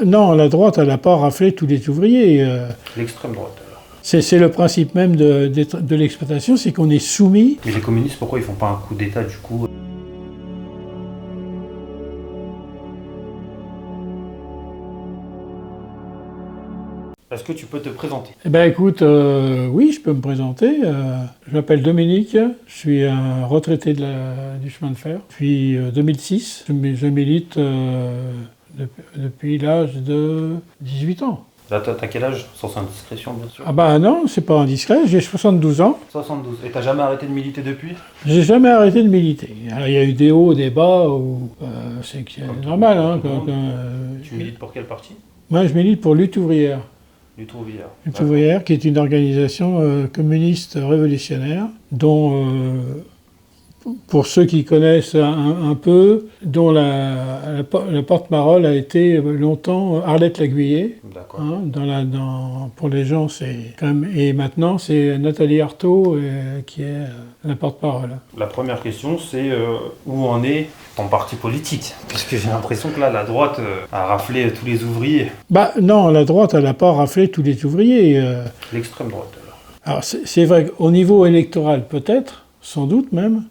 Non, la droite, elle n'a pas raflé tous les ouvriers. L'extrême droite, alors. C'est le principe même de l'exploitation, c'est qu'on est soumis. Mais les communistes, pourquoi ils font pas un coup d'État, du coup? Est-ce que tu peux te présenter? Écoute, oui, je peux me présenter. Je m'appelle Dominique, je suis un retraité du chemin de fer. Depuis 2006, je milite depuis l'âge de 18 ans. Là, t'as quel âge? Sans indiscrétion, bien sûr. Non, c'est pas indiscret, j'ai 72 ans. 72. Et t'as jamais arrêté de militer depuis? J'ai jamais arrêté de militer. Alors, il y a eu des hauts, des bas, c'est normal. Hein, tu milites pour quel parti? Moi, je milite pour Lutte ouvrière. Lutte ouvrière. Lutte ouvrière, qui est une organisation communiste révolutionnaire, dont, pour ceux qui connaissent un peu, dont la porte-parole a été longtemps Arlette Laguiller. D'accord. Hein, pour les gens, c'est quand même. Et maintenant, c'est Nathalie Arthaud qui est la porte-parole. La première question, c'est où en est ton parti politique? Puisque j'ai l'impression que là, la droite a raflé tous les ouvriers. Non, la droite, elle n'a pas raflé tous les ouvriers. L'extrême droite, alors. Alors, c'est vrai qu'au niveau électoral, peut-être, sans doute même.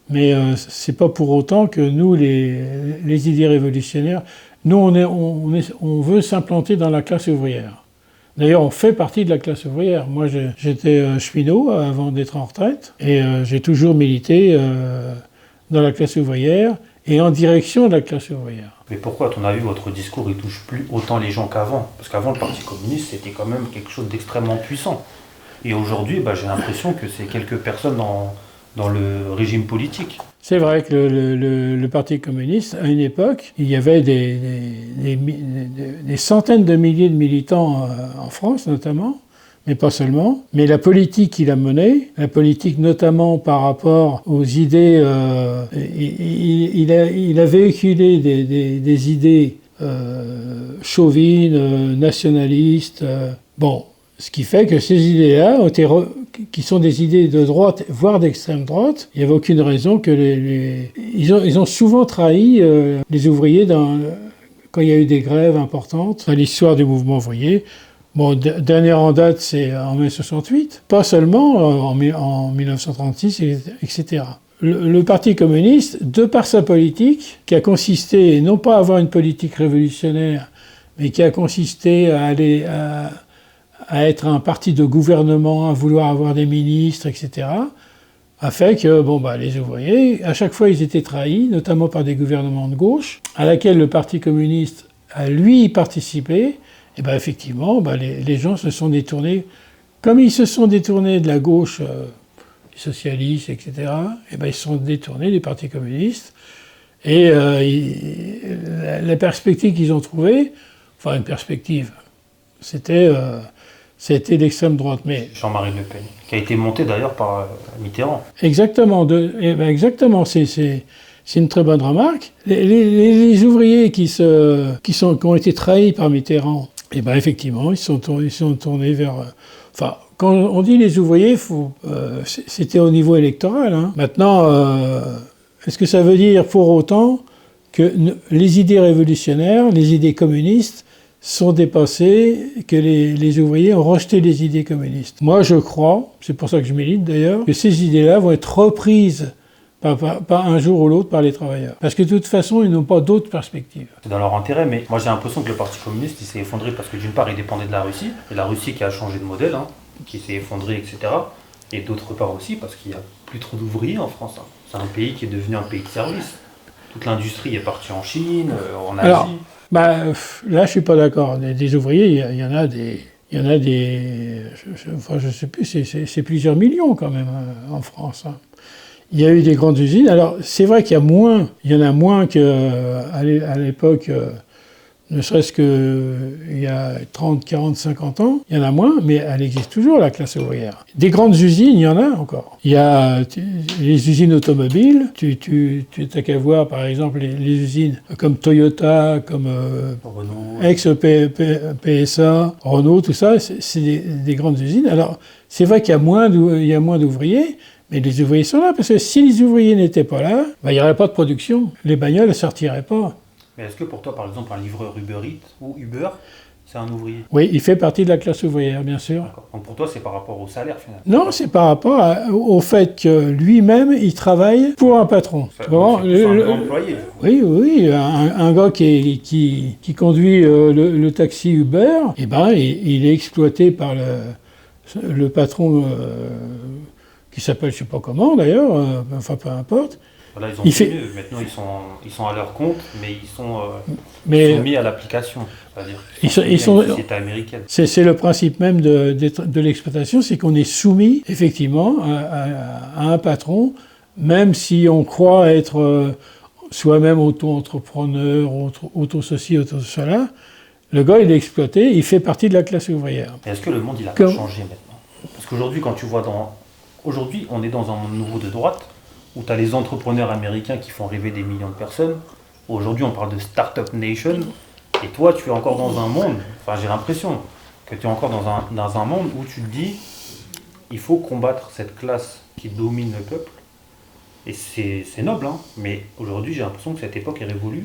Mais c'est pas pour autant que nous, les idées révolutionnaires, nous, on veut s'implanter dans la classe ouvrière. D'ailleurs, on fait partie de la classe ouvrière. Moi, j'étais cheminot avant d'être en retraite, et j'ai toujours milité dans la classe ouvrière et en direction de la classe ouvrière. Mais pourquoi, à ton avis, votre discours, il touche plus autant les gens qu'avant? Parce qu'avant, le Parti communiste, c'était quand même quelque chose d'extrêmement puissant. Et aujourd'hui, j'ai l'impression que c'est quelques personnes dans le régime politique. C'est vrai que le Parti communiste, à une époque, il y avait des centaines de milliers de militants en France notamment, mais pas seulement. Mais la politique qu'il a menée, la politique notamment par rapport aux idées, il a véhiculé des idées chauvines, nationalistes, ce qui fait que ces idées-là ont été qui sont des idées de droite, voire d'extrême droite, il n'y avait aucune raison que ils ont souvent trahi les ouvriers quand il y a eu des grèves importantes dans l'histoire du mouvement ouvrier. Dernière en date, c'est en mai 68, pas seulement en 1936, etc. Le Parti communiste, de par sa politique, qui a consisté non pas à avoir une politique révolutionnaire, mais qui a consisté à être un parti de gouvernement, à vouloir avoir des ministres, etc., a fait que les ouvriers, à chaque fois, ils étaient trahis, notamment par des gouvernements de gauche, à laquelle le Parti communiste a, lui, participé. Et effectivement, les gens se sont détournés, comme ils se sont détournés de la gauche, les socialistes, etc., ils se sont détournés du Parti communiste. Et la perspective qu'ils ont trouvée, une perspective, c'était l'extrême droite. Mais Jean-Marie Le Pen, qui a été monté d'ailleurs par Mitterrand. Exactement, exactement, c'est une très bonne remarque. Les ouvriers qui ont été trahis par Mitterrand, effectivement, ils sont tournés vers... quand on dit les ouvriers, c'était au niveau électoral. Hein. Maintenant, est-ce que ça veut dire pour autant que les idées révolutionnaires, les idées communistes, sont dépassées, que les ouvriers ont rejeté les idées communistes? Moi, je crois, c'est pour ça que je milite d'ailleurs, que ces idées-là vont être reprises par un jour ou l'autre par les travailleurs. Parce que de toute façon, ils n'ont pas d'autre perspective. C'est dans leur intérêt, mais moi j'ai l'impression que le Parti communiste, il s'est effondré parce que d'une part, il dépendait de la Russie, et la Russie qui a changé de modèle, qui s'est effondré, etc. Et d'autre part aussi parce qu'il n'y a plus trop d'ouvriers en France. C'est un pays qui est devenu un pays de service. Toute l'industrie est partie en Chine, en Asie. Alors, là, je suis pas d'accord. Des ouvriers, il y en a des... je sais plus, c'est plusieurs millions quand même en France. Hein. Il y a eu des grandes usines. Alors, c'est vrai qu'il y en a moins qu'à l'époque, ne serait-ce qu'il y a 30, 40, 50 ans. Il y en a moins, mais elle existe toujours, la classe ouvrière. Des grandes usines, il y en a encore. Il y a les usines automobiles. Tu n'as qu'à voir, par exemple, les usines comme Toyota, comme Renault, ex-PSA, Renault, tout ça, c'est des grandes usines. Alors, c'est vrai qu'il y a moins d'ouvriers, mais les ouvriers sont là, parce que si les ouvriers n'étaient pas là, il n'y aurait pas de production. Les bagnoles ne sortiraient pas. Mais est-ce que pour toi, par exemple, un livreur Uber Eats ou Uber, c'est un ouvrier? Oui, il fait partie de la classe ouvrière, bien sûr. D'accord. Donc pour toi, c'est par rapport au salaire, finalement. Non, c'est par rapport au fait que lui-même, il travaille pour un patron. C'est Bon, un employé. oui, oui, un gars qui conduit le taxi Uber, eh ben, il est exploité par le patron qui s'appelle je sais pas comment d'ailleurs, enfin peu importe. Là, ils ont Il fait fait- mieux. Maintenant, ils sont à leur compte, mais ils sont soumis à l'application. C'est-à-dire qu'ils sont ils soumis à sont- une société américaine. C'est le principe même de l'exploitation, c'est qu'on est soumis effectivement à un patron, même si on croit être soi-même auto-entrepreneur, auto-ceci, auto-cela. Le gars, il est exploité, il fait partie de la classe ouvrière. Mais est-ce que le monde, il a pas Comme- changé maintenant? Parce qu'aujourd'hui, quand tu vois Aujourd'hui, on est dans un monde nouveau de droite, où tu as les entrepreneurs américains qui font rêver des millions de personnes. Aujourd'hui, on parle de Startup Nation. Et toi, tu es encore dans un monde, enfin j'ai l'impression que tu es encore dans un monde où tu te dis, il faut combattre cette classe qui domine le peuple. Et c'est noble, hein. Mais aujourd'hui, j'ai l'impression que cette époque est révolue,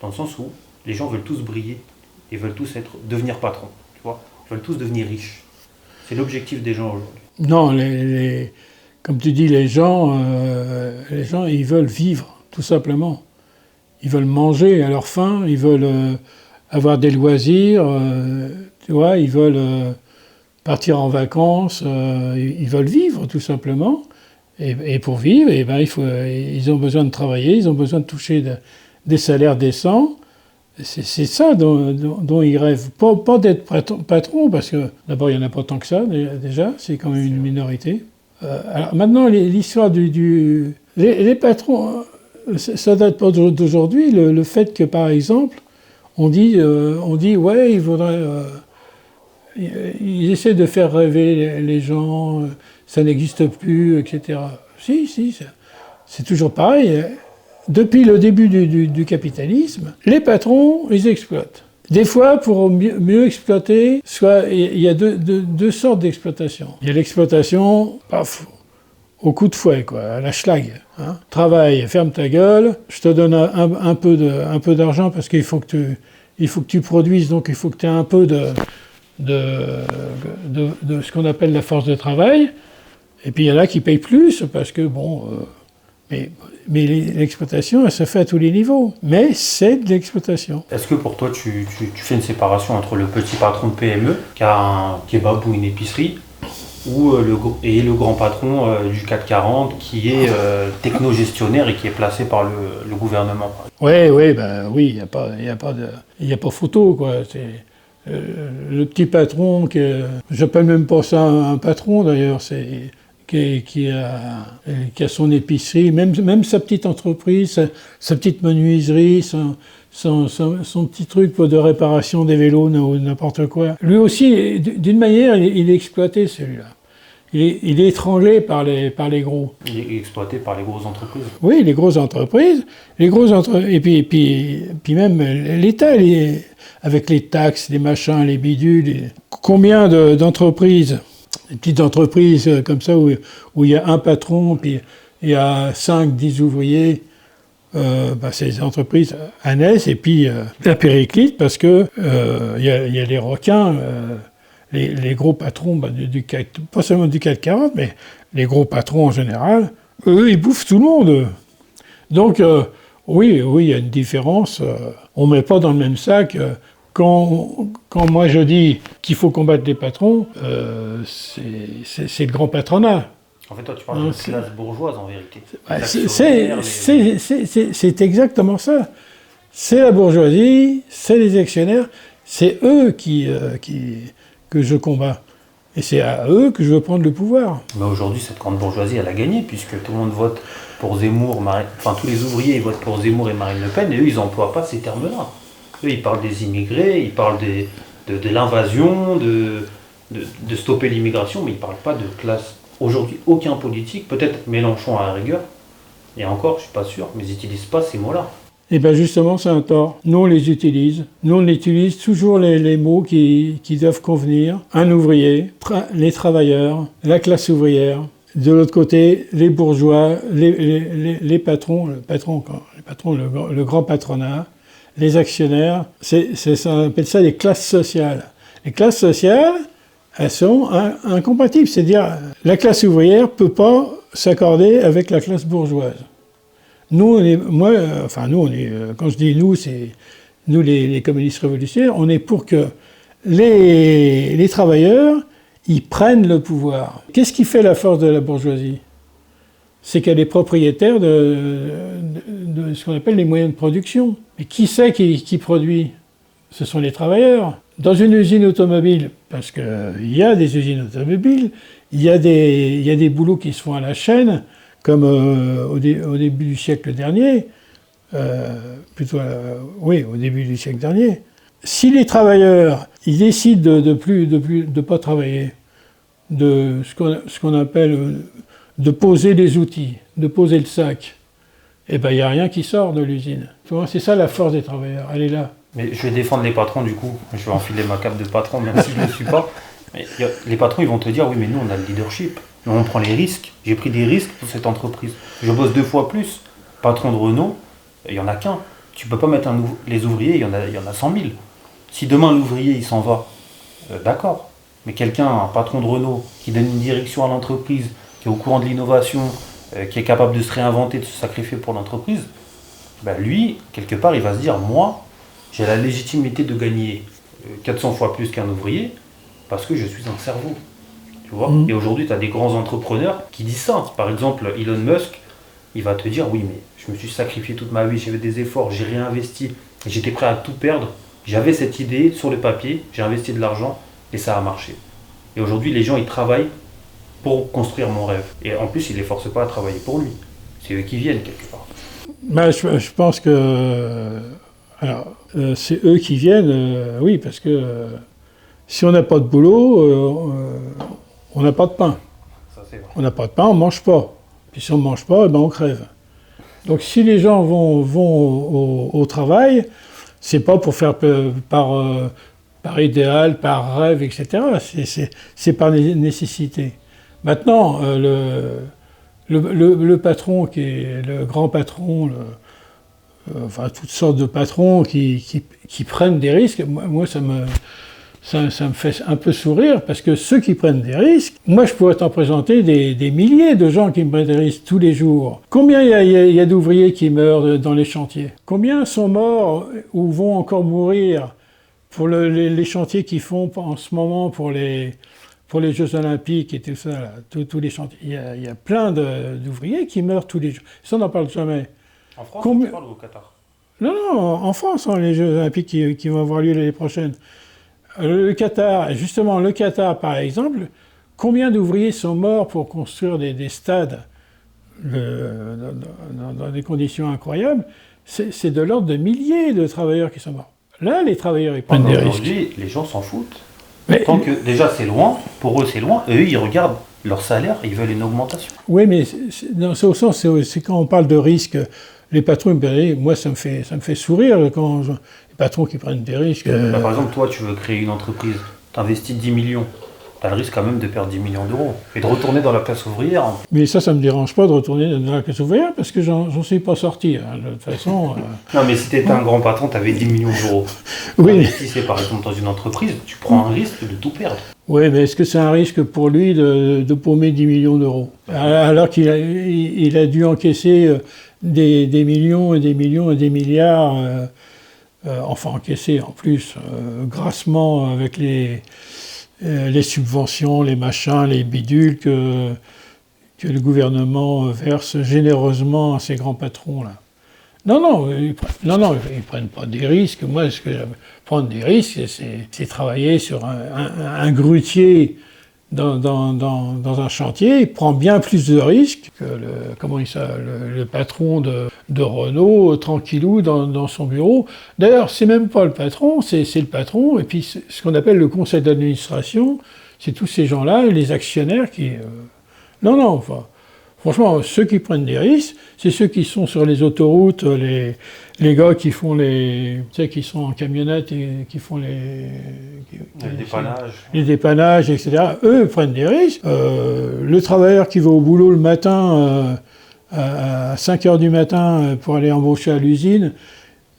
dans le sens où les gens veulent tous briller. Ils veulent tous devenir patrons, tu vois. Ils veulent tous devenir riches. C'est l'objectif des gens aujourd'hui. Non, comme tu dis, les gens, ils veulent vivre, tout simplement. Ils veulent manger à leur faim, ils veulent avoir des loisirs, tu vois, ils veulent partir en vacances, ils veulent vivre, tout simplement. Et pour vivre, eh ben, ils ont besoin de travailler, ils ont besoin de toucher des salaires décents. C'est ça dont ils rêvent. Pas d'être patron, parce que d'abord, il n'y en a pas tant que ça, déjà, c'est quand même une minorité. Alors maintenant, l'histoire les patrons, ça date pas d'aujourd'hui. Le fait que, par exemple, on dit ouais, ils essaient de faire rêver les gens, ça n'existe plus, etc. Si, c'est toujours pareil. Depuis le début du capitalisme, les patrons, ils exploitent. Des fois, pour mieux exploiter, il y a deux sortes d'exploitation. Il y a l'exploitation, paf, au coup de fouet, quoi, à la schlag. Hein. Travaille, ferme ta gueule, je te donne un peu d'argent parce qu'il faut que tu produises, donc il faut que tu aies un peu de ce qu'on appelle la force de travail. Et puis il y en a qui payent plus parce que, bon... Mais l'exploitation, elle se fait à tous les niveaux. Mais c'est de l'exploitation. Est-ce que pour toi, tu fais une séparation entre le petit patron de PME, qui a un kebab ou une épicerie, et le grand patron du CAC 40, qui est technogestionnaire et qui est placé par le gouvernement? Oui, il n'y a pas photo, quoi. C'est le petit patron, j'appelle même pas ça un patron d'ailleurs, qui a son épicerie, même sa petite entreprise, sa petite menuiserie, son petit truc de réparation des vélos ou n'importe quoi. Lui aussi, d'une manière, il est exploité, celui-là. Il est étranglé par les gros. Il est exploité par les grosses entreprises. Oui, les grosses entreprises. Et puis même l'État, avec les taxes, les machins, les bidules. Combien d'entreprises, des petites entreprises comme ça, où il y a un patron, puis il y a 5, 10 ouvriers, ces entreprises naissent, et puis la périclite, parce que il y a les requins, les gros patrons du CAC, pas seulement du CAC 40, mais les gros patrons en général, eux, ils bouffent tout le monde. Donc, oui, il y a une différence. On ne met pas dans le même sac. Quand moi je dis qu'il faut combattre les patrons, c'est le grand patronat. En fait, toi, tu parles de classe bourgeoise, en vérité. C'est exactement ça. C'est la bourgeoisie, c'est les actionnaires, c'est eux que je combats. Et c'est à eux que je veux prendre le pouvoir. Mais aujourd'hui, cette grande bourgeoisie, elle a gagné, puisque tout le monde vote pour Zemmour, enfin tous les ouvriers ils votent pour Zemmour et Marine Le Pen, et eux, ils n'emploient pas ces termes-là. Eux, ils parlent des immigrés, ils parlent de l'invasion, de stopper l'immigration, mais ils ne parlent pas de classe. Aujourd'hui, aucun politique, peut-être Mélenchon à la rigueur, et encore, je ne suis pas sûr, mais ils n'utilisent pas ces mots-là. Eh bien justement, c'est un tort. Nous, on les utilise. Nous, on utilise toujours les mots qui doivent convenir. Un ouvrier, les travailleurs, la classe ouvrière. De l'autre côté, les bourgeois, les patrons, le grand patronat. les actionnaires, on appelle ça les classes sociales. Les classes sociales, elles sont incompatibles. C'est-à-dire, la classe ouvrière ne peut pas s'accorder avec la classe bourgeoise. Nous, quand je dis nous, c'est nous les communistes révolutionnaires, on est pour que les travailleurs, ils prennent le pouvoir. Qu'est-ce qui fait la force de la bourgeoisie? C'est qu'elle est propriétaire de ce qu'on appelle les moyens de production. Mais qui c'est qui produit? Ce sont les travailleurs. Dans une usine automobile, parce qu'il y a des usines automobiles, il y a des boulots qui se font à la chaîne, comme au début du siècle dernier, au début du siècle dernier. Si les travailleurs, ils décident de pas travailler, de ce qu'on appelle de poser les outils, de poser le sac, eh ben il n'y a rien qui sort de l'usine. Tu vois, c'est ça la force des travailleurs, elle est là. Mais je vais défendre les patrons du coup, je vais enfiler ma cape de patron même si je ne le suis pas. Mais les patrons ils vont te dire oui mais nous on a le leadership, nous on prend les risques, j'ai pris des risques pour cette entreprise. Je bosse 2 fois plus, patron de Renault, il n'y en a qu'un. Tu peux pas mettre les ouvriers, il y en a 100 000. Si demain l'ouvrier il s'en va, d'accord. Mais un patron de Renault qui donne une direction à l'entreprise, qui est au courant de l'innovation, qui est capable de se réinventer, de se sacrifier pour l'entreprise, ben lui, quelque part, il va se dire, moi, j'ai la légitimité de gagner 400 fois plus qu'un ouvrier parce que je suis un cerveau. Tu vois. Et aujourd'hui, tu as des grands entrepreneurs qui disent ça. Par exemple, Elon Musk, il va te dire, oui, mais je me suis sacrifié toute ma vie, j'ai fait des efforts, j'ai réinvesti, j'étais prêt à tout perdre. J'avais cette idée sur le papier, j'ai investi de l'argent et ça a marché. Et aujourd'hui, les gens, ils travaillent pour construire mon rêve. Et en plus, ils ne les forcent pas à travailler pour lui. C'est eux qui viennent quelque part. Ben, je pense que... c'est eux qui viennent, oui, parce que si on n'a pas de boulot, on n'a pas de pain. Ça, c'est vrai. On n'a pas de pain, on ne mange pas. Puis si on ne mange pas, ben on crève. Donc si les gens vont au travail, c'est pas pour faire par idéal, par rêve, etc. C'est par nécessité. Maintenant, le patron qui est le grand patron, toutes sortes de patrons qui prennent des risques, moi ça me fait un peu sourire, parce que ceux qui prennent des risques, moi je pourrais t'en présenter des milliers de gens qui prennent des risques tous les jours. Combien il y a d'ouvriers qui meurent dans les chantiers? Combien sont morts ou vont encore mourir pour les chantiers qu'ils font en ce moment pour les Jeux Olympiques et tout ça, là, tous les chantiers? Il y a plein d'ouvriers qui meurent tous les jours. Ça, on n'en parle jamais. En France, tu parles ou au Qatar? Non, en France, les Jeux Olympiques qui vont avoir lieu l'année prochaine. Le Qatar, justement, le Qatar, par exemple, combien d'ouvriers sont morts pour construire des stades dans des conditions incroyables? C'est de l'ordre de milliers de travailleurs qui sont morts. Là, les travailleurs, ils prennent des risques. Aujourd'hui, les gens s'en foutent. Tant que, déjà, c'est loin, pour eux, c'est loin, eux, ils regardent leur salaire, ils veulent une augmentation. Oui, mais c'est au sens, c'est quand on parle de risque, les patrons, moi, ça me fait sourire quand les patrons qui prennent des risques. Par exemple, toi, tu veux créer une entreprise, tu investis 10 millions, tu as le risque quand même de perdre 10 millions d'euros et de retourner dans la classe ouvrière. Mais ça me dérange pas de retourner dans la classe ouvrière parce que j'en suis pas sorti. Hein, de toute façon. Non, mais si tu étais un grand patron, tu avais 10 millions d'euros. Oui. Si c'est par exemple dans une entreprise, tu prends un risque de tout perdre. Oui, mais est-ce que c'est un risque pour lui de paumer 10 millions d'euros? Alors qu'il a dû encaisser des millions et des millions et des milliards, enfin encaisser en plus, grassement avec les subventions, les machins, les bidules que le gouvernement verse généreusement à ces grands patrons-là. Non, ils prennent pas des risques. Moi, ce que prendre des risques, c'est travailler sur un grutier dans un chantier. Il prend bien plus de risques que le patron de Renault, tranquillou, dans son bureau. D'ailleurs, c'est même pas le patron, c'est le patron, et puis ce qu'on appelle le conseil d'administration, c'est tous ces gens-là, les actionnaires qui... Franchement, ceux qui prennent des risques, c'est ceux qui sont sur les autoroutes, les gars qui font qui sont en camionnette et qui font les dépannages, etc. Eux prennent des risques. Le travailleur qui va au boulot le matin, à 5 h du matin, pour aller embaucher à l'usine,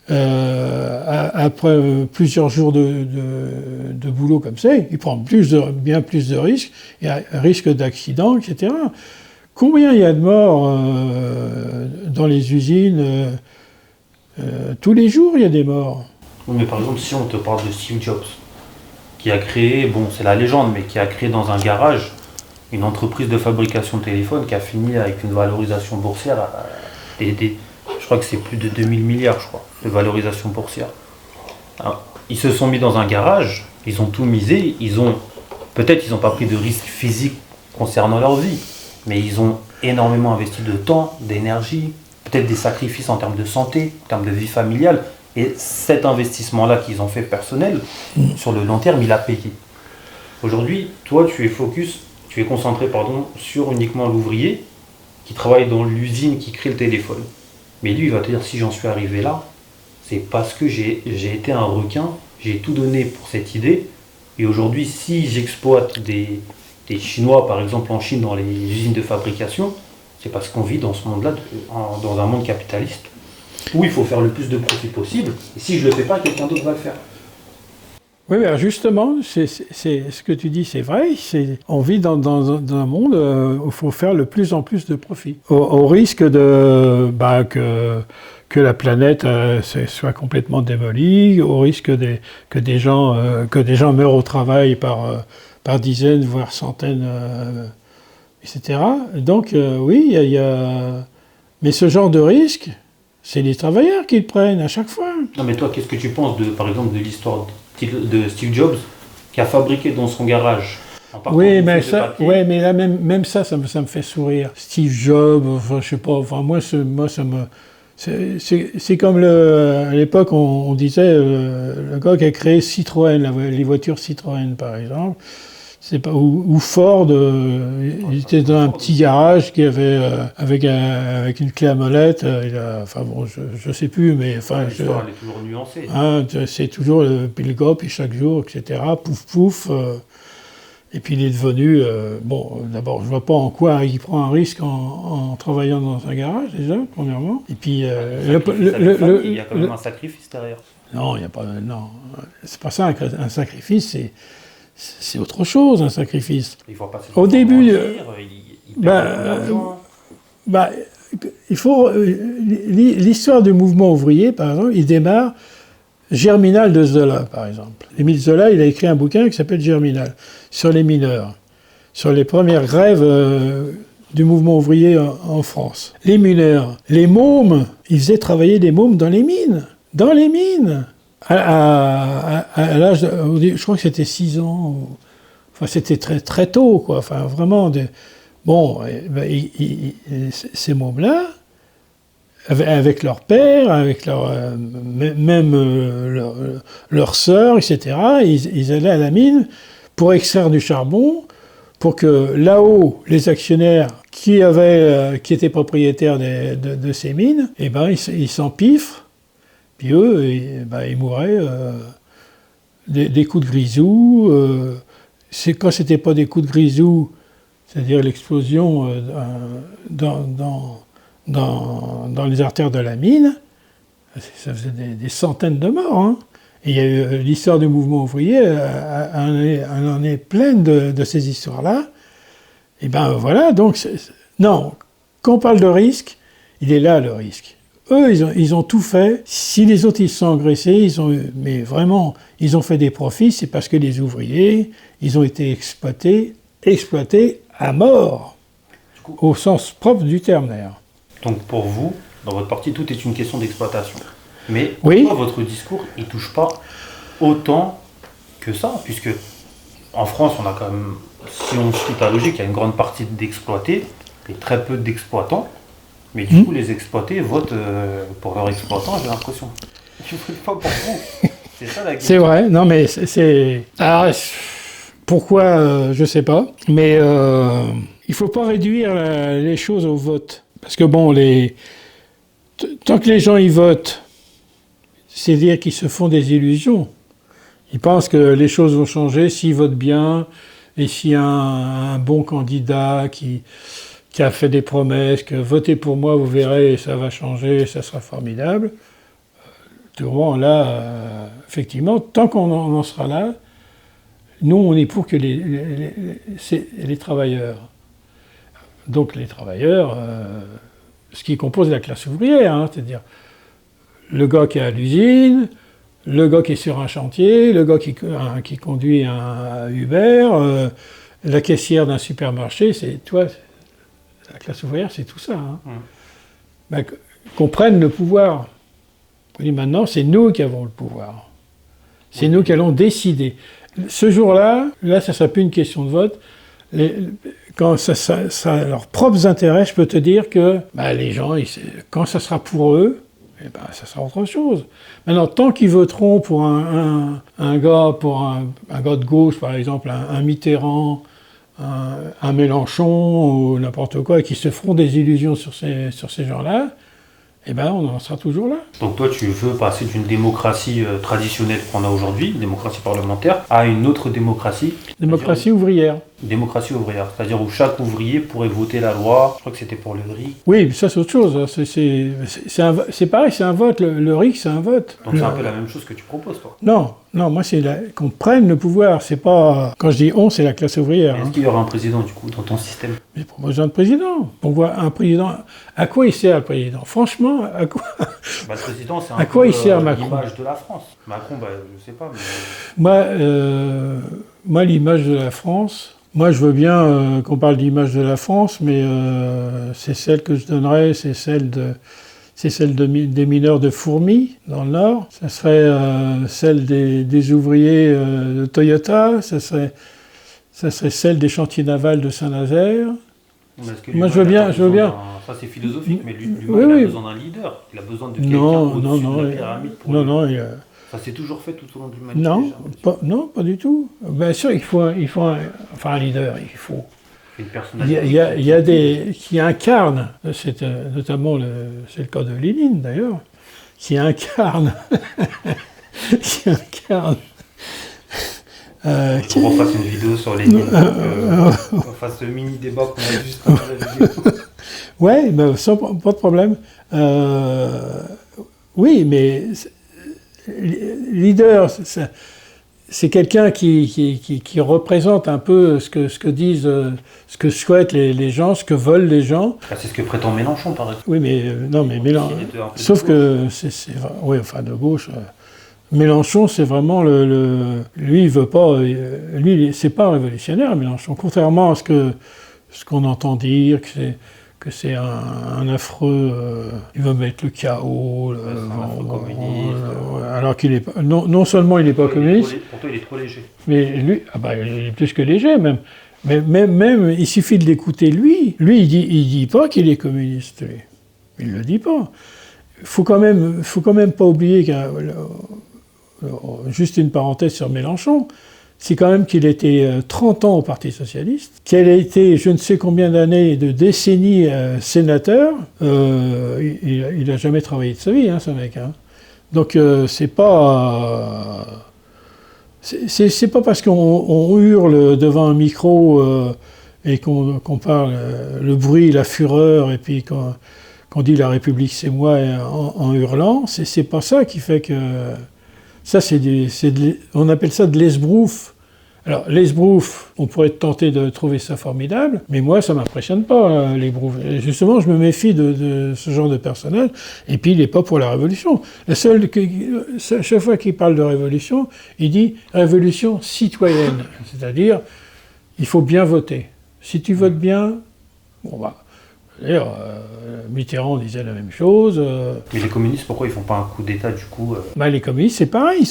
après plusieurs jours de boulot comme ça, il prend bien plus de risques, il y a un risque d'accident, etc. Combien il y a de morts dans les usines tous les jours, il y a des morts. Mais par exemple, si on te parle de Steve Jobs, qui a créé, bon, c'est la légende, mais qui a créé dans un garage une entreprise de fabrication de téléphones qui a fini avec une valorisation boursière je crois que c'est plus de 2000 milliards, je crois, de valorisation boursière. Alors, ils se sont mis dans un garage, ils ont tout misé, peut-être ils n'ont pas pris de risques physiques concernant leur vie, mais ils ont énormément investi de temps, d'énergie, peut-être des sacrifices en termes de santé, en termes de vie familiale, et cet investissement-là qu'ils ont fait personnel, sur le long terme, il a payé. Aujourd'hui, toi, tu es concentré sur uniquement l'ouvrier qui travaille dans l'usine qui crée le téléphone. Mais lui, il va te dire, si j'en suis arrivé là, c'est parce que j'ai été un requin, j'ai tout donné pour cette idée, et aujourd'hui, si j'exploite des Chinois, par exemple en Chine, dans les usines de fabrication, c'est parce qu'on vit dans ce monde-là, dans un monde capitaliste, où il faut faire le plus de profit possible, et si je ne le fais pas, quelqu'un d'autre va le faire. Oui, mais justement, c'est ce que tu dis, c'est vrai. On vit dans un monde où il faut faire le plus en plus de profit, au risque que la planète soit complètement démolie, au risque que des gens meurent au travail par dizaines, voire centaines, etc. Donc oui, il y a... Mais ce genre de risque, c'est les travailleurs qui le prennent à chaque fois. Non, mais toi, qu'est-ce que tu penses, par exemple, de l'histoire de Steve Jobs, qui a fabriqué dans son garage. Oui, mais là, même ça me fait sourire. Steve Jobs, enfin, je sais pas, enfin, moi, ça me... C'est comme à l'époque, on disait, le gars qui a créé Citroën, les voitures Citroën, par exemple, c'est pas, ou Ford, il était dans un petit garage qui avait, avec une clé à molette, enfin bon, je sais plus, mais enfin... L'histoire, elle est toujours nuancée. Hein, c'est toujours le go, puis chaque jour, etc., pouf, pouf, et puis il est devenu, bon, d'abord, je vois pas en quoi il prend un risque en travaillant dans un garage, déjà, premièrement, et puis... il y a quand même un sacrifice derrière. Non, il n'y a pas... Non, c'est pas ça, un sacrifice, c'est autre chose, un sacrifice. Il faut passer au début, il faut... L'histoire du mouvement ouvrier, par exemple, il démarre Germinal de Zola, par exemple. Émile Zola, il a écrit un bouquin qui s'appelle Germinal, sur les mineurs, sur les premières grèves du mouvement ouvrier en France. Les mineurs, les mômes, ils faisaient travailler des mômes dans les mines. Dans les mines. À l'âge, je crois que c'était 6 ans, enfin c'était très, très tôt, quoi. Enfin vraiment, ces mômes-là, avec leur père, avec leur sœur, etc., ils allaient à la mine pour extraire du charbon, pour que là-haut, les actionnaires qui étaient propriétaires de ces mines, ils s'empiffrent. Puis eux, ils mouraient des coups de grisou. Quand c'était pas des coups de grisou, c'est-à-dire l'explosion dans les artères de la mine, ça faisait des centaines de morts. Hein. Et il y a eu l'histoire du mouvement ouvrier, elle en est pleine de ces histoires-là. Et voilà, donc, non, quand on parle de risque, il est là le risque. Eux, ils ont tout fait. Si les autres, ils se sont engraissés, mais vraiment, ils ont fait des profits, c'est parce que les ouvriers, ils ont été exploités à mort, au sens propre du terme, d'ailleurs. Donc pour vous, dans votre parti, tout est une question d'exploitation. Mais oui. Pourquoi votre discours, il ne touche pas autant que ça, puisque en France, on a quand même, si on suit ta logique, il y a une grande partie d'exploités et très peu d'exploitants. Mais du coup, les exploités votent pour leurs exploitants, j'ai l'impression. Ils ne votent pas pour vous. C'est ça la question. C'est vrai, non mais c'est... Alors, pourquoi, je ne sais pas. Mais il ne faut pas réduire les choses au vote. Parce que bon, tant que les gens y votent, c'est-à-dire qu'ils se font des illusions. Ils pensent que les choses vont changer s'ils votent bien, et s'il y a un bon candidat qui a fait des promesses, que votez pour moi, vous verrez, ça va changer, ça sera formidable. Bon, là, effectivement, tant qu'on en sera là, nous, on est pour que les travailleurs, donc les travailleurs, ce qui compose la classe ouvrière, hein, c'est-à-dire le gars qui est à l'usine, le gars qui est sur un chantier, le gars qui conduit un Uber, la caissière d'un supermarché, c'est toi, la classe ouvrière, c'est tout ça. Hein. Ben, qu'on prenne le pouvoir. On dit maintenant, c'est nous qui avons le pouvoir. C'est nous qui allons décider. Ce jour-là, là, ça ne sera plus une question de vote. Quand ça a leurs propres intérêts, je peux te dire que les gens, quand ça sera pour eux, ça sera autre chose. Maintenant, tant qu'ils voteront pour un gars, un gars de gauche, par exemple, un Mitterrand, un Mélenchon ou n'importe quoi, et qui se feront des illusions sur ces gens-là, on en sera toujours là. Donc toi, tu veux passer d'une démocratie traditionnelle qu'on a aujourd'hui, une démocratie parlementaire, à une autre démocratie. Démocratie ouvrière. Démocratie ouvrière, c'est-à-dire où chaque ouvrier pourrait voter la loi. Je crois que c'était pour le RIC. Oui, ça c'est autre chose. C'est pareil, c'est un vote. Le RIC, c'est un vote. Donc c'est un peu la même chose que tu proposes, toi. Non, moi c'est qu'on prenne le pouvoir. C'est pas. Quand je dis on, c'est la classe ouvrière. Est-ce qu'il y aura un président du coup dans ton système? Mais pour moi, besoin de président. On voit un président. À quoi il sert le président? Franchement, à quoi? Le président, c'est à quoi il sert Macron? L'image de la France. Macron, je sais pas. Mais... Moi, l'image de la France. Moi, je veux bien qu'on parle d'image de la France, mais c'est celle que je donnerais, c'est celle des mineurs de Fourmi, dans le Nord. Ça serait celle des ouvriers de Toyota. Ça serait celle des chantiers navals de Saint-Nazaire. Moi, je veux bien. Ça, c'est philosophique, mais l'humain, il a besoin d'un leader. Il a besoin de quelqu'un au-dessus de la pyramide. Ça s'est toujours fait tout au long de l'humanité. Non, pas du tout. Bien sûr, il faut un leader. Il faut. Une personnalité. Il y a des qui incarnent, notamment c'est le cas de Lénine d'ailleurs, qui incarne. On refasse une vidéo sur Lénine. On fasse ce mini débat qu'on a juste après la vidéo. Ouais, pas de problème. Oui, mais leader, c'est quelqu'un qui représente un peu ce que disent, ce que souhaitent les gens, ce que veulent les gens. C'est ce que prétend Mélenchon, par exemple. Oui, mais Mélenchon. Sauf que oui, enfin de gauche. Mélenchon, c'est vraiment lui, il veut pas. Lui, c'est pas un révolutionnaire, Mélenchon. Contrairement à ce qu'on entend dire, que c'est un affreux, il va mettre le chaos, alors qu'il est pas, non seulement il n'est pas communiste, pourtant il est trop léger. Mais lui, il est plus que léger même. Mais même, il suffit de l'écouter lui. Lui, il dit pas qu'il est communiste. Lui. Il le dit pas. Faut quand même pas oublier juste une parenthèse sur Mélenchon. C'est quand même qu'il était 30 ans au Parti Socialiste, qu'elle a été je ne sais combien d'années, de décennies sénateur. Il n'a jamais travaillé de sa vie, ce mec. Donc c'est pas parce qu'on hurle devant un micro et qu'on parle le bruit, la fureur, et puis qu'on dit la République c'est moi en hurlant, c'est pas ça qui fait que... Ça, on appelle ça de l'esbrouf. Alors, l'esbrouf, on pourrait être tenté de trouver ça formidable, mais moi, ça ne m'impressionne pas, l'esbrouf. Justement, je me méfie de ce genre de personnage, et puis il n'est pas pour la révolution. Chaque fois qu'il parle de révolution, il dit « révolution citoyenne », c'est-à-dire, il faut bien voter. Si tu votes bien, d'ailleurs, Mitterrand disait la même chose. Mais les communistes, pourquoi ils font pas un coup d'État du coup Les communistes, c'est pareil,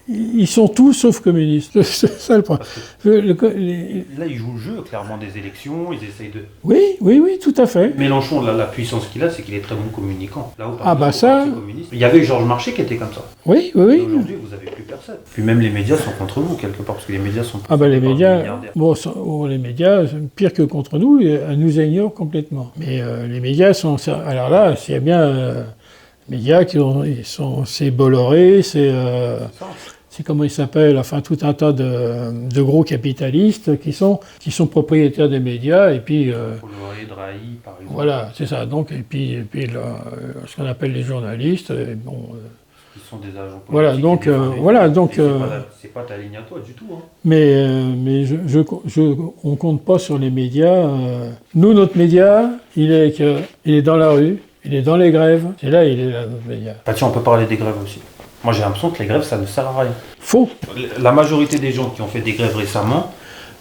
ils sont tous sauf communistes. C'est ça le problème. Là, ils jouent le jeu, clairement, des élections, ils essayent de... Oui, tout à fait. Mélenchon, la puissance qu'il a, c'est qu'il est très bon communicant. Là, communiste, il y avait Georges Marchais qui était comme ça. Oui. Et aujourd'hui, vous n'avez plus personne. Puis même les médias sont contre vous, quelque part, parce que les médias sont... les médias, les médias, pire que contre nous, nous ignorent complètement. Mais les médias sont... Alors là, s'il y a bien... médias c'est Bolloré, c'est comment il s'appelle, enfin tout un tas de gros capitalistes qui sont propriétaires des médias et puis Bolloré, Drahi, par exemple. voilà, c'est ça. Donc et puis ce qu'on appelle les journalistes, Ils sont des agents politiques. Voilà, donc c'est pas ta ligne à toi du tout. Hein. Mais on compte pas sur les médias. Nous, notre média, il est dans la rue, il est dans les grèves. C'est là, il est là, notre média. Bah tiens, on peut parler des grèves aussi. Moi, j'ai l'impression que les grèves, ça ne sert à rien. Faux. La majorité des gens qui ont fait des grèves récemment,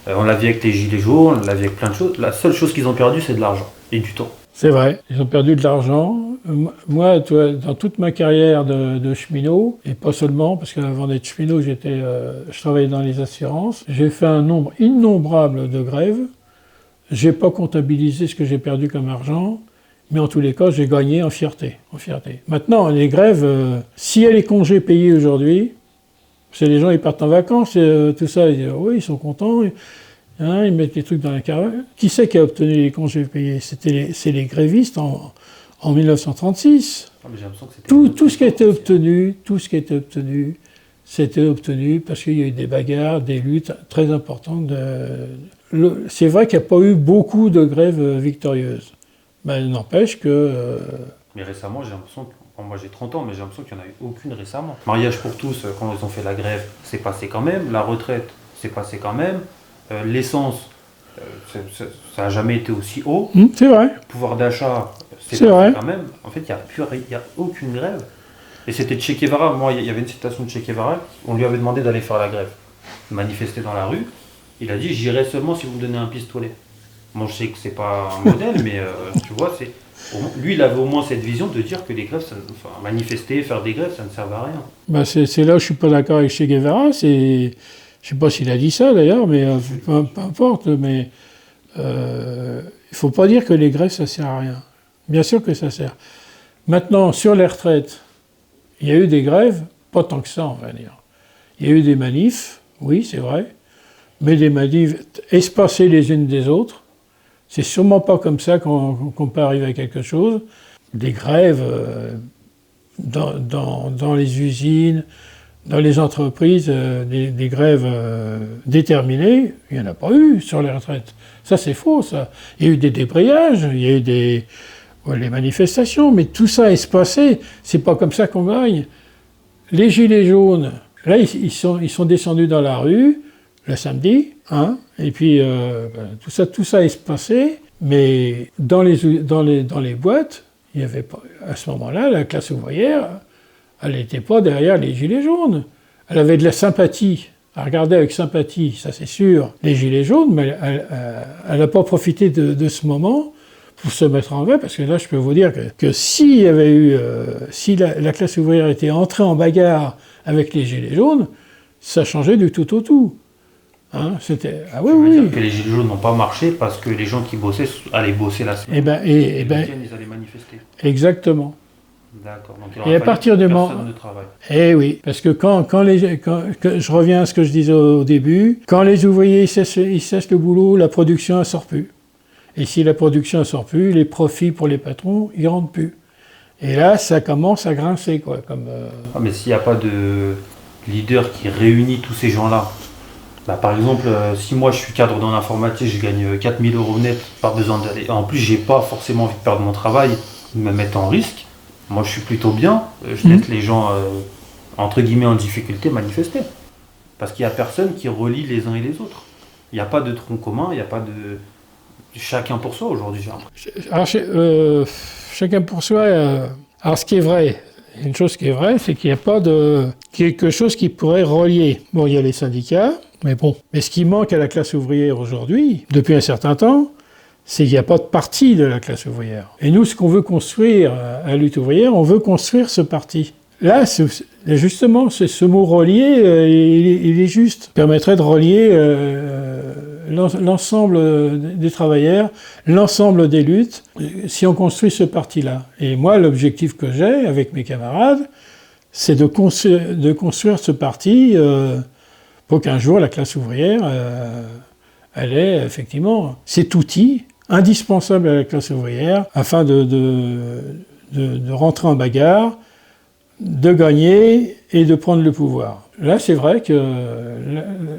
on l'a vu avec les gilets jaunes, on l'a vu avec plein de choses. La seule chose qu'ils ont perdu, c'est de l'argent et du temps. C'est vrai, ils ont perdu de l'argent. Moi, dans toute ma carrière de cheminot, et pas seulement, parce qu'avant d'être cheminot, je travaillais dans les assurances, j'ai fait un nombre innombrable de grèves. J'ai pas comptabilisé ce que j'ai perdu comme argent, mais en tous les cas, j'ai gagné en fierté. Maintenant, les grèves, s'il y a les congés payés aujourd'hui, c'est les gens ils partent en vacances, tout ça, ils disent oui, ils sont contents. Ils mettent les trucs dans la caravane. Qui c'est qui a obtenu les congés payés? C'est les grévistes en 1936. Ah, mais j'ai l'impression que Tout ce qui a été obtenu, c'était obtenu parce qu'il y a eu des bagarres, des luttes très importantes. C'est vrai qu'il n'y a pas eu beaucoup de grèves victorieuses. Mais n'empêche que... Mais récemment, j'ai l'impression que... moi j'ai 30 ans, mais j'ai l'impression qu'il n'y en a eu aucune récemment. Mariage pour tous, quand ils ont fait la grève, c'est passé quand même. La retraite, c'est passé quand même. L'essence, ça n'a jamais été aussi haut. C'est vrai. Le pouvoir d'achat, c'est vrai. Quand même. En fait, il n'y a aucune grève. Et c'était Che Guevara. Moi, il y avait une citation de Che Guevara. On lui avait demandé d'aller faire la grève, manifester dans la rue. Il a dit « J'irai seulement si vous me donnez un pistolet ». Moi, je sais que c'est pas un modèle, mais tu vois, lui, il avait au moins cette vision de dire que les grèves, manifester, faire des grèves, ça ne servait à rien. Bah c'est là où je suis pas d'accord avec Che Guevara. Je sais pas s'il a dit ça d'ailleurs, mais peu importe. Mais il faut pas dire que les grèves ça sert à rien. Bien sûr que ça sert. Maintenant sur les retraites, il y a eu des grèves, pas tant que ça on va dire. Il y a eu des manifs, oui c'est vrai, mais des manifs espacées les unes des autres. C'est sûrement pas comme ça qu'on peut arriver à quelque chose. Des grèves dans les usines, dans les entreprises, des grèves déterminées, il n'y en a pas eu sur les retraites. Ça, c'est faux, ça. Il y a eu des débrayages, il y a eu les manifestations, mais tout ça est espacé. C'est pas comme ça qu'on gagne. Les gilets jaunes, là, ils sont descendus dans la rue le samedi, hein, et puis tout ça est espacé, mais dans les boîtes, il y avait pas, à ce moment-là, la classe ouvrière, elle n'était pas derrière les gilets jaunes. Elle avait de la sympathie, elle regardait avec sympathie, ça c'est sûr, les gilets jaunes, mais elle n'a pas profité de ce moment pour se mettre en grève, parce que là, je peux vous dire que s'il y avait eu, si la classe ouvrière était entrée en bagarre avec les gilets jaunes, ça changeait du tout au tout. Hein, ah oui. Dire que les gilets jaunes n'ont pas marché parce que les gens qui bossaient allaient bosser la semaine. Et ils allaient manifester. Exactement. D'accord. Donc, et à partir du moment. Eh oui, parce que quand je reviens à ce que je disais au début, quand les ouvriers ils cessent le boulot, la production ne sort plus. Et si la production ne sort plus, les profits pour les patrons, ils ne rentrent plus. Et là, ça commence à grincer, quoi. Mais s'il n'y a pas de leader qui réunit tous ces gens-là. Bah, par exemple, si moi je suis cadre dans l'informatique, je gagne 4 000 € net, pas besoin d'aller. En plus, j'ai pas forcément envie de perdre mon travail, de me mettre en risque. Moi, je suis plutôt bien. Je laisse les gens, entre guillemets, en difficulté manifester. Parce qu'il n'y a personne qui relie les uns et les autres. Il n'y a pas de tronc commun, il n'y a pas de. Chacun pour soi aujourd'hui. Alors, chacun pour soi. Alors, ce qui est vrai. Une chose qui est vraie, c'est qu'il n'y a pas de quelque chose qui pourrait relier. Bon, il y a les syndicats, mais bon. Mais ce qui manque à la classe ouvrière aujourd'hui, depuis un certain temps, c'est qu'il n'y a pas de parti de la classe ouvrière. Et nous, ce qu'on veut construire à la lutte ouvrière, on veut construire ce parti. Là, justement, ce mot relier, il est juste. Il permettrait de relier l'ensemble des travailleurs, l'ensemble des luttes, si on construit ce parti-là. Et moi, l'objectif que j'ai avec mes camarades, c'est de construire ce parti pour qu'un jour la classe ouvrière, elle ait effectivement cet outil indispensable à la classe ouvrière afin de de rentrer en bagarre, de gagner et de prendre le pouvoir. Là, c'est vrai que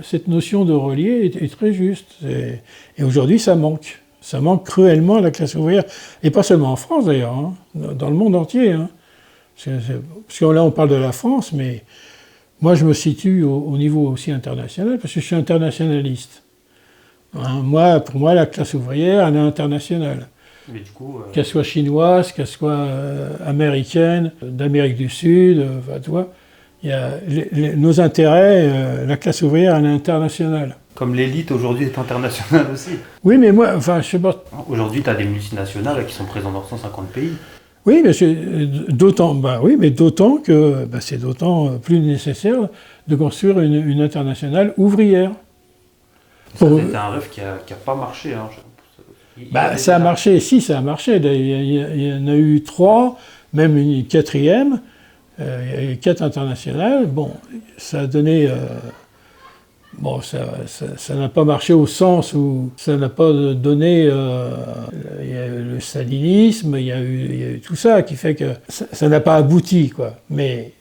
cette notion de relier est très juste. Et aujourd'hui, ça manque. Ça manque cruellement à la classe ouvrière. Et pas seulement en France, d'ailleurs, hein, dans le monde entier. Hein. Parce que là, on parle de la France, mais moi, je me situe au niveau aussi international, parce que je suis internationaliste. Hein, pour moi, la classe ouvrière, elle est internationale. Mais du coup, Qu'elle soit chinoise, qu'elle soit américaine, d'Amérique du Sud, tu vois, il y a nos intérêts, la classe ouvrière, elle est internationale. comme l'élite aujourd'hui est internationale aussi. Oui, mais moi, enfin, je sais pas. Aujourd'hui, tu as des multinationales qui sont présentes dans 150 pays. Oui, mais d'autant que c'est d'autant plus nécessaire de construire une internationale ouvrière. Ça, c'était un rêve qui a pas marché. Hein. Ça a marché, si, ça a marché. Il y en a eu 3, même une 4e. Il y a eu 4 internationales. Bon, ça a donné... ça n'a pas marché au sens où ça n'a pas donné... il y a eu le stalinisme, il y a eu tout ça qui fait que ça n'a pas abouti, quoi. Mais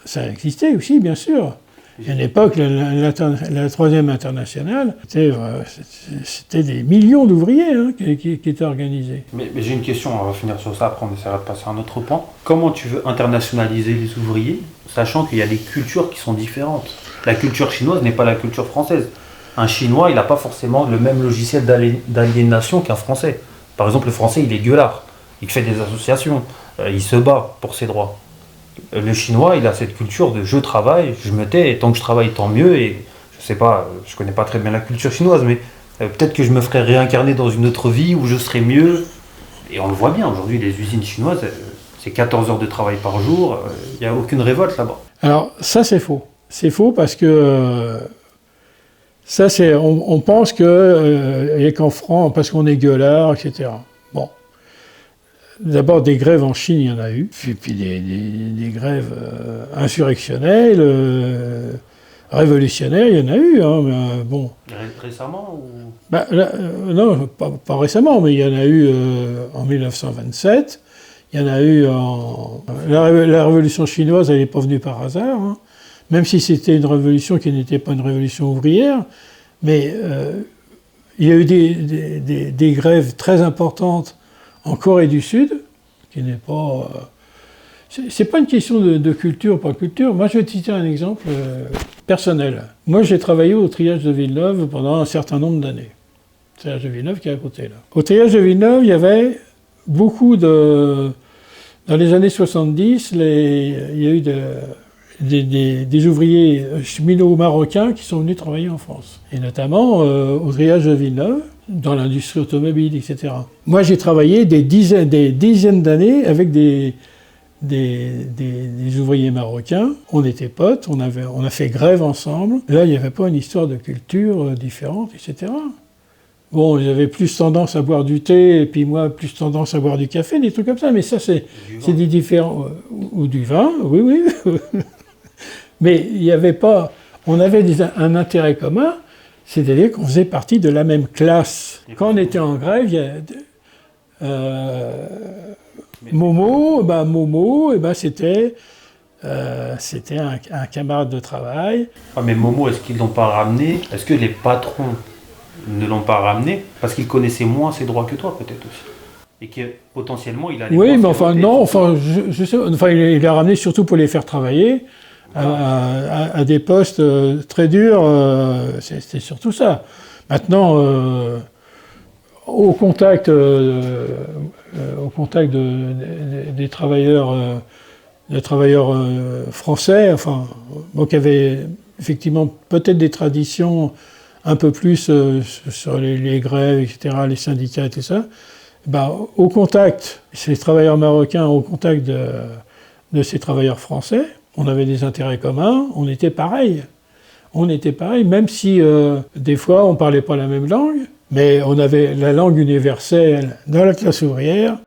ça a existé aussi, bien sûr. À une époque, la 3e internationale, c'était des millions d'ouvriers qui étaient organisés. Mais j'ai une question, on va finir sur ça, après on essaiera de passer à un autre point. Comment tu veux internationaliser les ouvriers, sachant qu'il y a des cultures qui sont différentes? La culture chinoise n'est pas la culture française. Un Chinois, il n'a pas forcément le même logiciel d'aliénation qu'un Français. Par exemple, le Français, il est gueulard, il fait des associations, il se bat pour ses droits. Le Chinois, il a cette culture de je travaille, je me tais, et tant que je travaille, tant mieux. Et je sais pas, je connais pas très bien la culture chinoise, mais peut-être que je me ferai réincarner dans une autre vie où je serai mieux. Et on le voit bien, aujourd'hui, les usines chinoises, c'est 14 heures de travail par jour, il n'y a aucune révolte là-bas. Alors, ça, c'est faux. C'est faux parce que on pense qu'il n'y a qu'en France, parce qu'on est gueulard, etc. Bon. D'abord, des grèves en Chine, il y en a eu. Puis des grèves insurrectionnelles, révolutionnaires, il y en a eu. Hein, mais, bon. Récemment ou... Non, pas récemment, mais il y en a eu en 1927. Il y en a eu la révolution chinoise, elle n'est pas venue par hasard. Hein, même si c'était une révolution qui n'était pas une révolution ouvrière. Mais il y a eu des grèves très importantes en Corée du Sud, qui n'est pas... c'est pas une question de culture, pas culture. Moi, je vais te citer un exemple personnel. Moi, j'ai travaillé au triage de Villeneuve pendant un certain nombre d'années. Le triage de Villeneuve qui est à côté, là. Au triage de Villeneuve, il y avait beaucoup de... Dans les années 70, il y a eu des ouvriers cheminots marocains qui sont venus travailler en France. Et notamment au triage de Villeneuve, dans l'industrie automobile, etc. Moi, j'ai travaillé des dizaines d'années avec des ouvriers marocains. On était potes, on a fait grève ensemble. Là, il n'y avait pas une histoire de culture différente, etc. Bon, j'avais plus tendance à boire du thé, et puis moi, plus tendance à boire du café, des trucs comme ça. Mais ça, c'est des différents... Ou du vin, oui. Mais il n'y avait pas... On avait un intérêt commun, c'est-à-dire qu'on faisait partie de la même classe. Quand on était en grève, il y a... Momo, c'était un camarade de travail. Ah, mais Momo, est-ce qu'ils ne l'ont pas ramené? Est-ce que les patrons ne l'ont pas ramené parce qu'ils connaissaient moins ses droits que toi, peut-être aussi? Et que potentiellement, il a... Oui, mais enfin, non, je sais, enfin, il l'a ramené surtout pour les faire travailler à des postes très durs. C'était surtout ça. Maintenant, au contact des travailleurs, français, enfin, qui avaient effectivement peut-être des traditions un peu plus sur les grèves, etc., les syndicats et tout ça, au contact, ces travailleurs marocains, au contact de ces travailleurs français, on avait des intérêts communs, on était pareil. On était pareil, même si des fois on ne parlait pas la même langue, mais on avait la langue universelle dans la classe ouvrière,